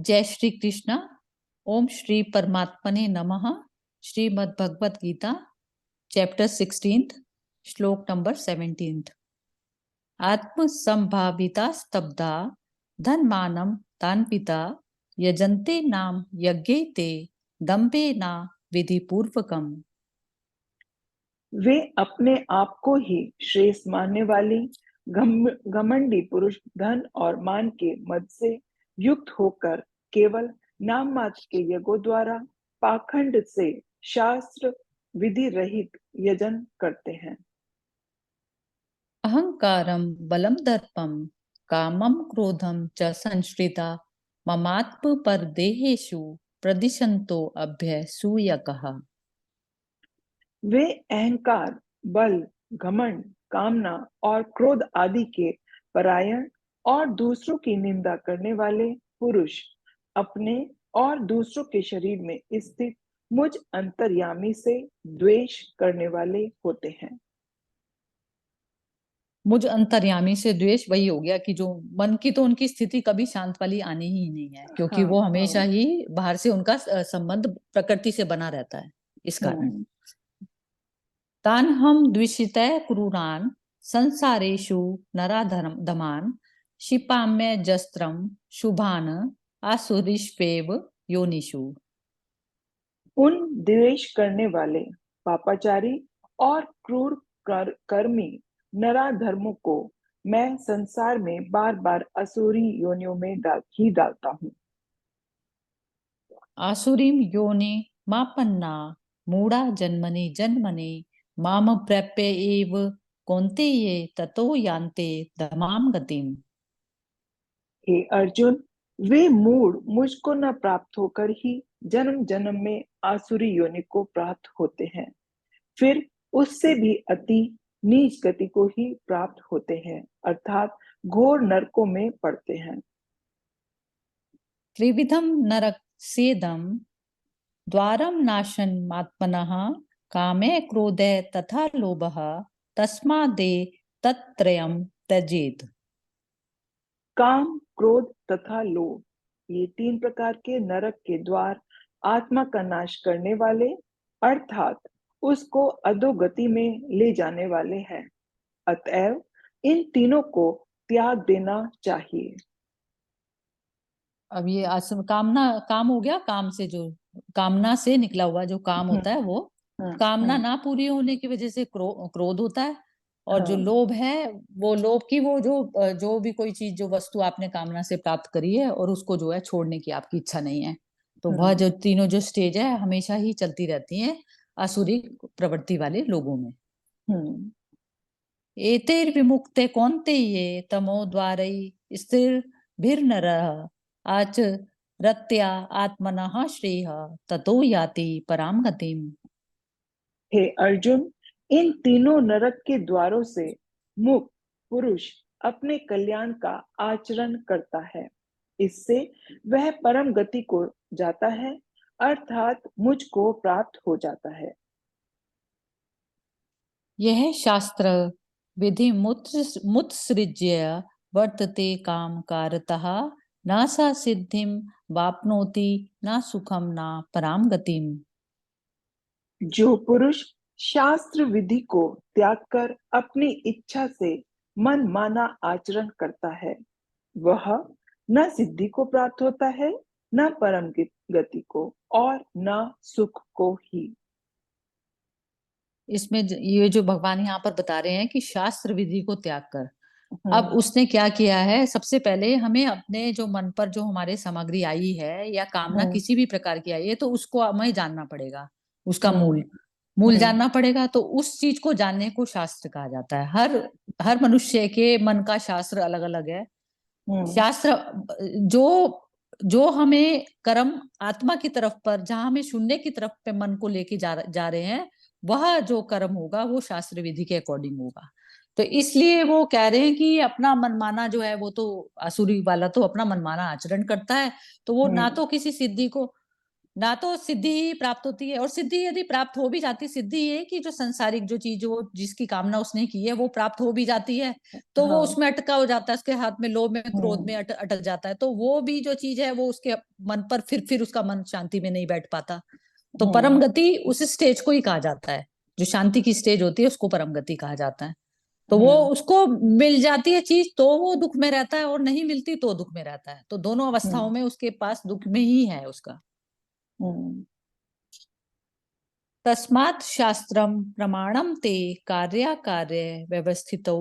जय श्री कृष्ण। ओम श्री परमात्मने नमः। श्रीमद् भगवत गीता चैप्टर 16 श्लोक नंबर 17। आत्म संभाविता स्तब्धा धनमानं तान्विता यजन्ते नाम यज्ञे ते दम्भे ना विधि पूर्वकम। वे अपने आप को ही श्रेष्ठ मानने वाली घमंडी पुरुष धन और मान के मद से युक्त होकर केवल नाम मात्र के यज्ञों द्वारा पाखंड से शास्त्र विधि रहित यजन करते हैं। अहंकारं बलं दर्पं कामं क्रोधं च संश्रिता ममात्म पर देहेषु प्रदिशन्तो अभ्यसूयकः। वे अहंकार, बल, घमंड, कामना और क्रोध आदि के परायण और दूसरों की निंदा करने वाले पुरुष अपने और दूसरों के शरीर में स्थित मुझ अंतर्यामी से द्वेष करने वाले होते हैं। मुझ अंतर्यामी से द्वेष वही हो गया कि जो मन की तो उनकी स्थिति कभी शांत वाली आनी ही नहीं है, क्योंकि वो हमेशा ही बाहर से उनका संबंध प्रकृति से बना रहता है। इस कारण तान हम द्विषितः क्रूरान संसारेषु नराधमान् क्षिपाम्य जस्त्रम शुभान आसुरीष्वेव योनिषु। उन द्वेष करने वाले पापाचारी और क्रूर कर्मी नराधर्मों को मैं संसार में बार बार असुरी योनियों में डालता हूँ। आसुरीम योनि मापन्ना मूढ़ा जन्मनि जन्मनि माम प्रप्य एव कौन्तेय ततो यान्ते धमाम गतिम। हे अर्जुन, वे मूढ़ मुझको न प्राप्त होकर ही जन्म जन्म में आसुरी योनि को प्राप्त होते हैं, फिर उससे भी अति नीच गति को ही प्राप्त होते हैं, अर्थात घोर नरकों में पड़ते हैं। त्रिविधम नरक सेदम द्वारम नाशन मात्मनः कामे क्रोधे तथा लोभः तस्मादे तत्त्रयम् त्यजेत। काम, क्रोध तथा लोभ, ये तीन प्रकार के नरक के द्वार आत्मा का नाश करने वाले अर्थात उसको अधोगति में ले जाने वाले हैं। अतएव इन तीनों को त्याग देना चाहिए। अब ये कामना, काम हो गया, काम से जो कामना से निकला हुआ जो काम होता है वो कामना ना पूरी होने की वजह से क्रोध होता है। और जो लोभ है वो लोभ की वो जो भी कोई चीज जो वस्तु आपने कामना से प्राप्त करी है और उसको जो है छोड़ने की आपकी इच्छा नहीं है, तो वह जो तीनों जो स्टेज है हमेशा ही चलती रहती हैं आसुरी प्रवृत्ति वाले लोगों में। एतेर विमुक्ते कौन्तेय तमो द्वारै स्थिर भिर्नरः आचरत्या आत्मनः श्रेयः ततो याति पराम गतिम। हे अर्जुन, इन तीनों नरक के द्वारों से मुक्त पुरुष अपने कल्याण का आचरण करता है, इससे वह परम गति को जाता है, अर्थात मुझको प्राप्त हो जाता है। यह शास्त्र विधि मुत्सृज्य वर्तते काम कारतः न सा सिद्धिम वाप्नोति न सुखम न पराम गतिम। जो पुरुष शास्त्र विधि को त्याग कर अपनी इच्छा से मन माना आचरण करता है, वह न सिद्धि को प्राप्त होता है, न परम गति को और न सुख को ही। इसमें ये जो भगवान यहाँ पर बता रहे हैं कि शास्त्र विधि को त्याग कर, अब उसने क्या किया है, सबसे पहले हमें अपने जो मन पर जो हमारे सामग्री आई है या कामना किसी भी प्रकार की आई है तो उसको हमें जानना पड़ेगा, उसका मूल जानना पड़ेगा। तो उस चीज को जानने को शास्त्र कहा जाता है। हर मनुष्य के मन का शास्त्र अलग अलग है। शास्त्र जो जो हमें कर्म आत्मा की तरफ पर, जहां हमें शून्य की तरफ पे मन को लेके जा रहे हैं, वह जो कर्म होगा वो शास्त्र विधि के अकॉर्डिंग होगा। तो इसलिए वो कह रहे हैं कि अपना मनमाना जो है वो तो आसुरी वाला तो अपना मनमाना आचरण करता है, तो वो ना तो किसी सिद्धि को ना तो सिद्धि ही प्राप्त होती है, और सिद्धि यदि प्राप्त हो भी जाती, सिद्धि ये कि जो संसारिक जो चीज, वो जिसकी कामना उसने की है वो प्राप्त हो भी जाती है, तो वो हाँ। उसमें अटका हो जाता है, उसके हाथ में लोभ में क्रोध में हम्म। अटक जाता है, तो वो भी जो चीज है वो उसके मन पर फिर उसका मन शांति में नहीं बैठ पाता। तो परम हम्म। गति उस स्टेज को ही कहा जाता है, जो शांति की स्टेज होती है उसको परम गति कहा जाता है। तो वो हम्म। उसको मिल जाती है चीज तो वो दुख में रहता है, और नहीं मिलती तो दुख में रहता है, तो दोनों अवस्थाओं हम्म। में उसके पास दुख में ही है उसका। हम्म। तस्मात् शास्त्रम प्रमाणम ते कार्याकार्य व्यवस्थितौ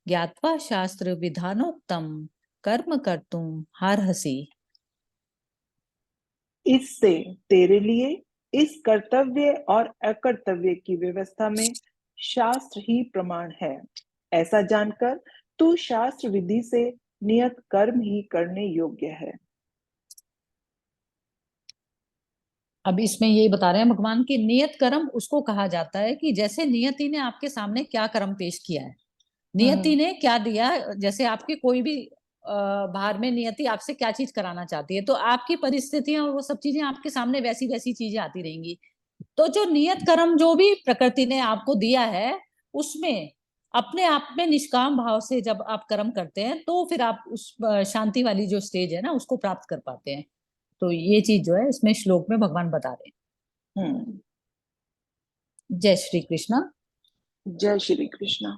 ज्ञात्वा शास्त्र विधानोक्तम कर्म कर्तुम हार्हसि। इससे तेरे लिए इस कर्तव्य और अकर्तव्य की व्यवस्था में शास्त्र ही प्रमाण है। ऐसा जानकर तू शास्त्र विधि से नियत कर्म ही करने योग्य है। अब इसमें ये बता रहे हैं भगवान की, नियत कर्म उसको कहा जाता है कि जैसे नियति ने आपके सामने क्या कर्म पेश किया है, नियति हम्म। ने क्या दिया। जैसे आपकी कोई भी बाहर में नियति आपसे क्या चीज कराना चाहती है, तो आपकी परिस्थितियां और वो सब चीजें आपके सामने वैसी वैसी चीजें आती रहेंगी। तो जो नियत कर्म जो भी प्रकृति ने आपको दिया है, उसमें अपने आप में निष्काम भाव से जब आप कर्म करते हैं, तो फिर आप उस शांति वाली जो स्टेज है ना उसको प्राप्त कर पाते हैं। तो ये चीज जो है इसमें श्लोक में भगवान बता रहे हम्म। हैं। जय श्री कृष्ण। जय श्री कृष्ण।